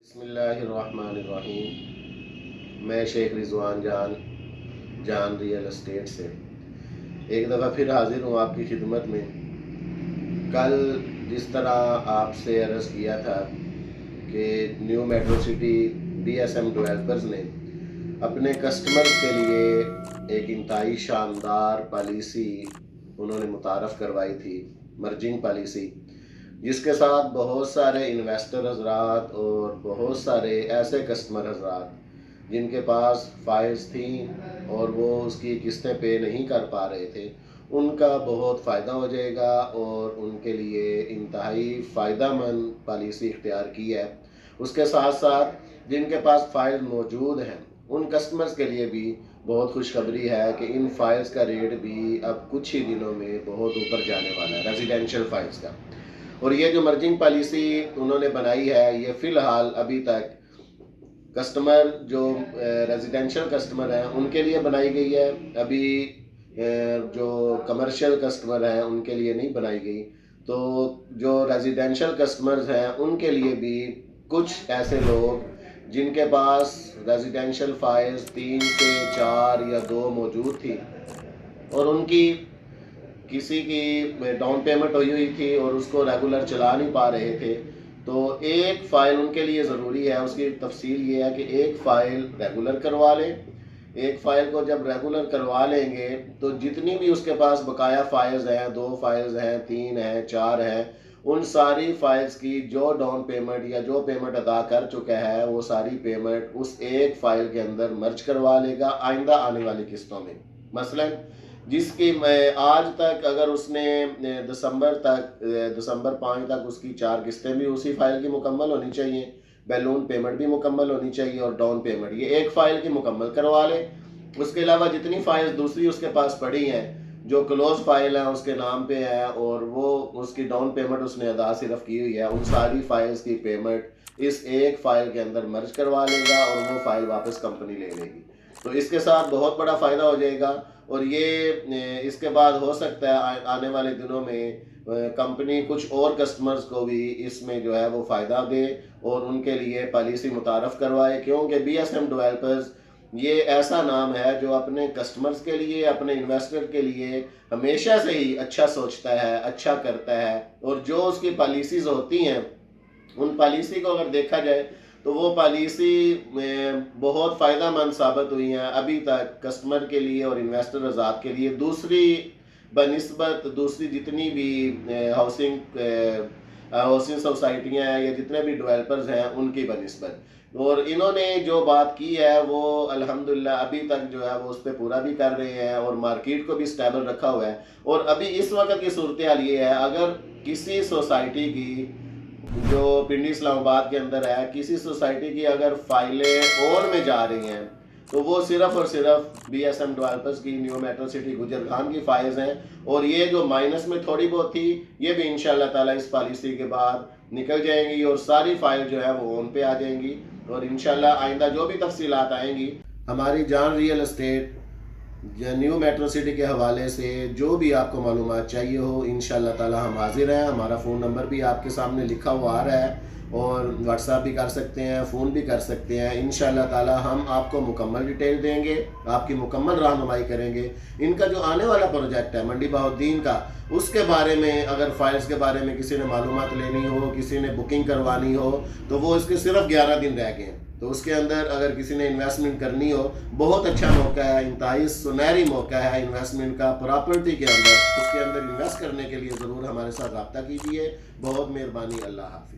بسم اللہ الرحمن الرحیم۔ میں شیخ رضوان جان ریئل اسٹیٹ سے ایک دفعہ پھر حاضر ہوں آپ کی خدمت میں۔ کل جس طرح آپ سے عرض کیا تھا کہ new metro city B S M developers نے اپنے کسٹمر کے لیے ایک انتہائی شاندار پالیسی انہوں نے متعارف کروائی تھی، مرجنگ پالیسی، جس کے ساتھ بہت سارے انویسٹر حضرات اور بہت سارے ایسے کسٹمر حضرات جن کے پاس فائلز تھیں اور وہ اس کی قسطیں پے نہیں کر پا رہے تھے، ان کا بہت فائدہ ہو جائے گا اور ان کے لیے انتہائی فائدہ مند پالیسی اختیار کی ہے۔ اس کے ساتھ ساتھ جن کے پاس فائل موجود ہیں ان کسٹمرز کے لیے بھی بہت خوشخبری ہے کہ ان فائلز کا ریٹ بھی اب کچھ ہی دنوں میں بہت اوپر جانے والا ہے، ریزیڈینشیل فائلز کا۔ اور یہ جو مرجنگ پالیسی انہوں نے بنائی ہے، یہ فی الحال ابھی تک کسٹمر جو ریزیڈینشیل کسٹمر ہیں ان کے لیے بنائی گئی ہے، ابھی جو کمرشل کسٹمر ہیں ان کے لیے نہیں بنائی گئی۔ تو جو ریزیڈینشیل کسٹمرز ہیں ان کے لیے بھی کچھ ایسے لوگ جن کے پاس ریزیڈینشیل فائلز 3 سے 4 یا 2 موجود تھی اور ان کی کسی کی ڈاؤن پیمنٹ ہوئی تھی اور اس کو ریگولر چلا نہیں پا رہے تھے، تو ایک فائل ان کے لیے ضروری ہے۔ اس کی تفصیل یہ ہے کہ ایک فائل ریگولر کروا لیں۔ ایک فائل کو جب ریگولر کروا لیں گے تو جتنی بھی اس کے پاس بقایا فائلز ہیں، 2 فائلز ہیں، 3 ہیں، 4 ہیں، ان ساری فائلز کی جو ڈاؤن پیمنٹ یا جو پیمنٹ ادا کر چکا ہے وہ ساری پیمنٹ اس ایک فائل کے اندر مرج کروا لے گا آئندہ آنے والی قسطوں میں۔ مثلا جس کی آج تک اگر اس نے دسمبر 5 تک اس کی 4 قسطیں بھی اسی فائل کی مکمل ہونی چاہیے، بیلون پیمنٹ بھی مکمل ہونی چاہیے اور ڈاؤن پیمنٹ یہ ایک فائل کی مکمل کروا لے۔ اس کے علاوہ جتنی فائلز دوسری اس کے پاس پڑی ہیں، جو کلوز فائل ہیں اس کے نام پہ ہے اور وہ اس کی ڈاؤن پیمنٹ اس نے ادا صرف کی ہوئی ہے، ان ساری فائلز کی پیمنٹ اس ایک فائل کے اندر مرج کروا لے گا اور وہ فائل واپس کمپنی لے لے گی۔ تو اس کے ساتھ بہت بڑا فائدہ ہو جائے گا اور یہ اس کے بعد ہو سکتا ہے آنے والے دنوں میں کمپنی کچھ اور کسٹمرز کو بھی اس میں جو ہے وہ فائدہ دے اور ان کے لیے پالیسی متعارف کروائے، کیونکہ بی ایس ایم ڈیولپرز یہ ایسا نام ہے جو اپنے کسٹمرز کے لیے، اپنے انویسٹر کے لیے ہمیشہ سے ہی اچھا سوچتا ہے، اچھا کرتا ہے، اور جو اس کی پالیسیز ہوتی ہیں ان پالیسی کو اگر دیکھا جائے تو وہ پالیسی بہت فائدہ مند ثابت ہوئی ہیں ابھی تک کسٹمر کے لیے اور انویسٹر حضرات کے لیے، بنسبت دوسری جتنی بھی ہاؤسنگ سوسائٹیاں ہیں یا جتنے بھی ڈیولپرز ہیں ان کی بنسبت۔ اور انہوں نے جو بات کی ہے وہ الحمدللہ ابھی تک جو ہے وہ اس پہ پورا بھی کر رہے ہیں اور مارکیٹ کو بھی سٹیبل رکھا ہوا ہے۔ اور ابھی اس وقت کی صورتحال یہ ہے، اگر کسی سوسائٹی کی جو پنڈی اسلام آباد کے اندر ہے، کسی سوسائٹی کی اگر فائلیں اور میں جا رہی ہیں تو وہ صرف اور صرف بی ایس ایم ڈیولپرز کی نیو میٹرو سٹی گجرگان کی فائلز ہیں، اور یہ جو مائنس میں تھوڑی بہت تھی یہ بھی انشاءاللہ تعالیٰ اس پالیسی کے بعد نکل جائیں گی اور ساری فائل جو ہے وہ اون پہ آ جائیں گی۔ اور انشاءاللہ آئندہ جو بھی تفصیلات آئیں گی ہماری Jan real estate new metro city کے حوالے سے جو بھی آپ کو معلومات چاہیے ہو انشاءاللہ تعالیٰ ہم حاضر ہیں۔ ہمارا فون نمبر بھی آپ کے سامنے لکھا ہوا آ رہا ہے اور واٹس ایپ بھی کر سکتے ہیں، فون بھی کر سکتے ہیں۔ انشاءاللہ تعالیٰ ہم آپ کو مکمل ڈیٹیل دیں گے، آپ کی مکمل رہنمائی کریں گے۔ ان کا جو آنے والا پروجیکٹ ہے منڈی بہاؤالدین کا، اس کے بارے میں اگر فائلز کے بارے میں کسی نے معلومات لینی ہو، کسی نے بکنگ کروانی ہو، تو وہ اس کے صرف 11 دن رہ گئے ہیں۔ تو اس کے اندر اگر کسی نے انویسٹمنٹ کرنی ہو، بہت اچھا موقع ہے، انتہائی سنہری موقع ہے انویسٹمنٹ کا پراپرٹی کے اندر۔ اس کے اندر انویسٹ کرنے کے لیے ضرور ہمارے ساتھ رابطہ کیجیے۔ بہت مہربانی، اللہ حافظ۔